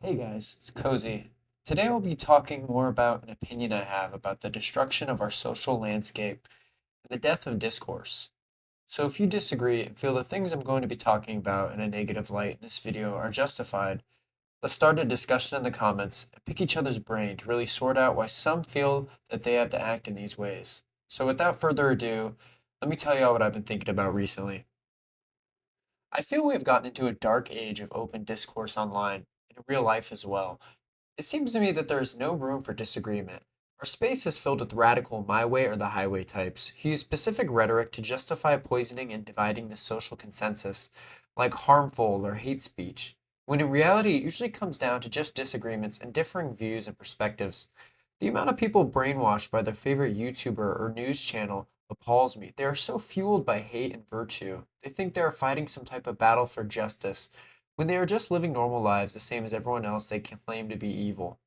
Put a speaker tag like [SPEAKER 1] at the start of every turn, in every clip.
[SPEAKER 1] Hey guys, it's Cozy. Today I'll be talking more about an opinion I have about the destruction of our social landscape and the death of discourse. So if you disagree and feel the things I'm going to be talking about in a negative light in this video are justified, let's start a discussion in the comments and pick each other's brain to really sort out why some feel that they have to act in these ways. So without further ado, let me tell you all what I've been thinking about recently. I feel we have gotten into a dark age of open discourse online and in real life as well. It seems to me that there is no room for disagreement. Our space is filled with radical my way or the highway types who use specific rhetoric to justify poisoning and dividing the social consensus, like harmful or hate speech, when in reality it usually comes down to just disagreements and differing views and perspectives. The amount of people brainwashed by their favorite YouTuber or news channel appalls me. They are so fueled by hate and virtue. They think they are fighting some type of battle for justice when they are just living normal lives the same as everyone else they claim to be evil.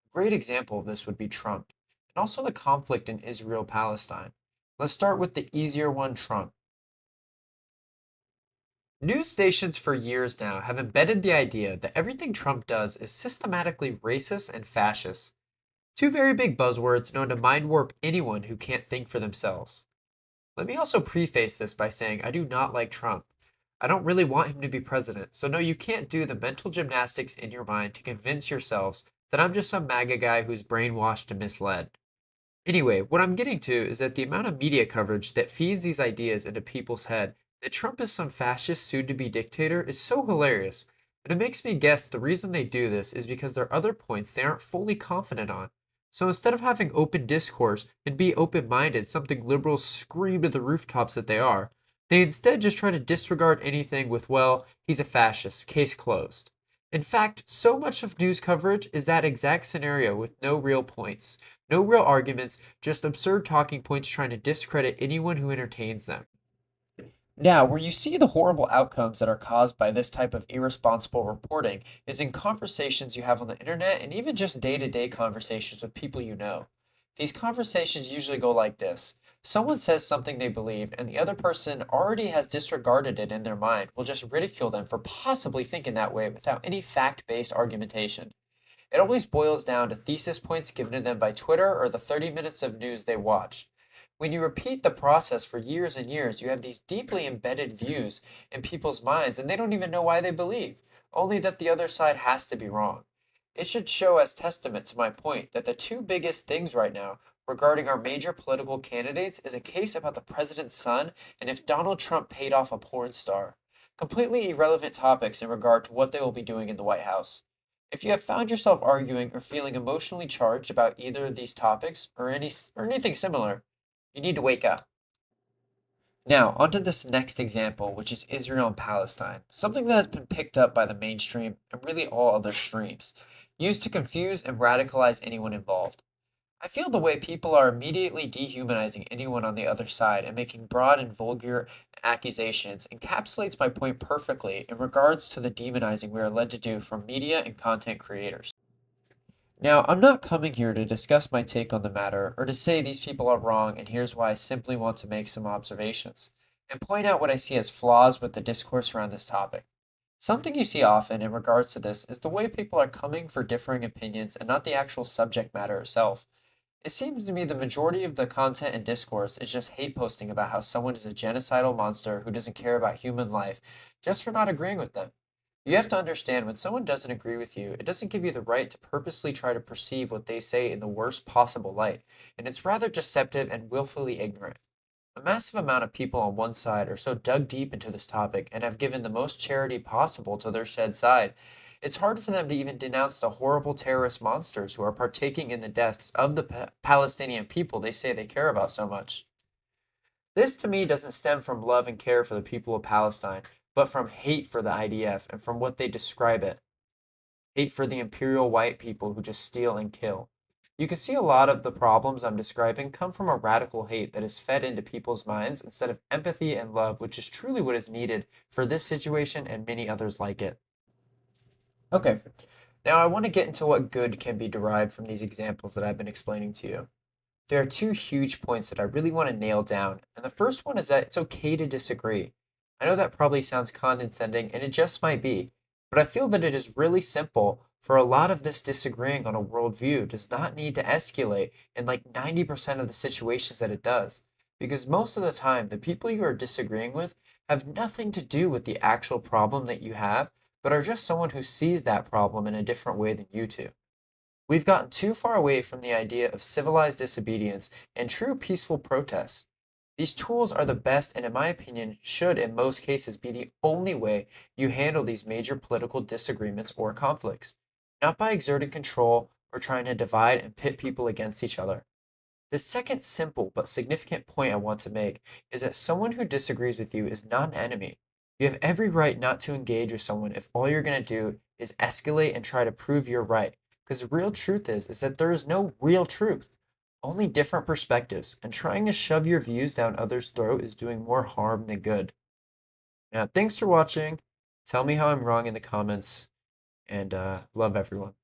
[SPEAKER 1] A great example of this would be Trump, and also the conflict in Israel Palestine. Let's start with the easier one, Trump. News stations for years now have embedded the idea that everything Trump does is systematically racist and fascist. Two very big buzzwords known to mind warp anyone who can't think for themselves. Let me also preface this by saying I do not like Trump. I don't really want him to be president, so no, you can't do the mental gymnastics in your mind to convince yourselves that I'm just some MAGA guy who's brainwashed and misled. Anyway, what I'm getting to is that the amount of media coverage that feeds these ideas into people's head that Trump is some fascist soon to be dictator is so hilarious, and it makes me guess the reason they do this is because there are other points they aren't fully confident on. So instead of having open discourse and be open minded, something liberals scream to the rooftops that they are, they instead just try to disregard anything with, well, he's a fascist, case closed. In fact, so much of news coverage is that exact scenario with no real points. No real arguments, just absurd talking points trying to discredit anyone who entertains them. Now, where you see the horrible outcomes that are caused by this type of irresponsible reporting is in conversations you have on the internet and even just day to day conversations with people you know. These conversations usually go like this: someone says something they believe, and the other person already has disregarded it in their mind, will just ridicule them for possibly thinking that way without any fact based argumentation. It always boils down to thesis points given to them by Twitter or the 30 minutes of news they watched. When you repeat the process for years and years, you have these deeply embedded views in people's minds, and they don't even know why they believe, only that the other side has to be wrong. It should show as testament to my point that the two biggest things right now regarding our major political candidates is a case about the president's son and if Donald Trump paid off a porn star. Completely irrelevant topics in regard to what they will be doing in the White House. If you have found yourself arguing or feeling emotionally charged about either of these topics or anything similar, you need to wake up. Now, onto this next example, which is Israel and Palestine, something that has been picked up by the mainstream and really all other streams, used to confuse and radicalize anyone involved. I feel the way people are immediately dehumanizing anyone on the other side and making broad and vulgar accusations encapsulates my point perfectly in regards to the demonizing we are led to do from media and content creators. Now, I'm not coming here to discuss my take on the matter or to say these people are wrong and here's why I simply want to make some observations and point out what I see as flaws with the discourse around this topic. Something you see often in regards to this is the way people are coming for differing opinions and not the actual subject matter itself. It seems to me the majority of the content and discourse is just hate posting about how someone is a genocidal monster who doesn't care about human life just for not agreeing with them. You have to understand when someone doesn't agree with you, it doesn't give you the right to purposely try to perceive what they say in the worst possible light, and it's rather deceptive and willfully ignorant. A massive amount of people on one side are so dug deep into this topic and have given the most charity possible to their said side, it's hard for them to even denounce the horrible terrorist monsters who are partaking in the deaths of the Palestinian people they say they care about so much. This to me doesn't stem from love and care for the people of Palestine, but from hate for the IDF and from what they describe it: hate for the imperial white people who just steal and kill. You can see a lot of the problems I'm describing come from a radical hate that is fed into people's minds instead of empathy and love, which is truly what is needed for this situation and many others like it. Okay, now I want to get into what good can be derived from these examples that I've been explaining to you. There are two huge points that I really want to nail down, and the first one is that it's okay to disagree. I know that probably sounds condescending, and it just might be, But I feel that it is really simple for a lot of this disagreeing on a worldview does not need to escalate in like 90% of the situations that it does. Because most of the time, the people you are disagreeing with have nothing to do with the actual problem that you have, but are just someone who sees that problem in a different way than you do. We've gotten too far away from the idea of civilized disobedience and true peaceful protest. These tools are the best and, in my opinion, should in most cases be the only way you handle these major political disagreements or conflicts, not by exerting control or trying to divide and pit people against each other. The second simple but significant point I want to make is that someone who disagrees with you is not an enemy. You have every right not to engage with someone if all you're going to do is escalate and try to prove you're right. Because the real truth is that there is no real truth, only different perspectives, and trying to shove your views down others' throat is doing more harm than good. Now, thanks for watching. Tell me how I'm wrong in the comments, and love everyone.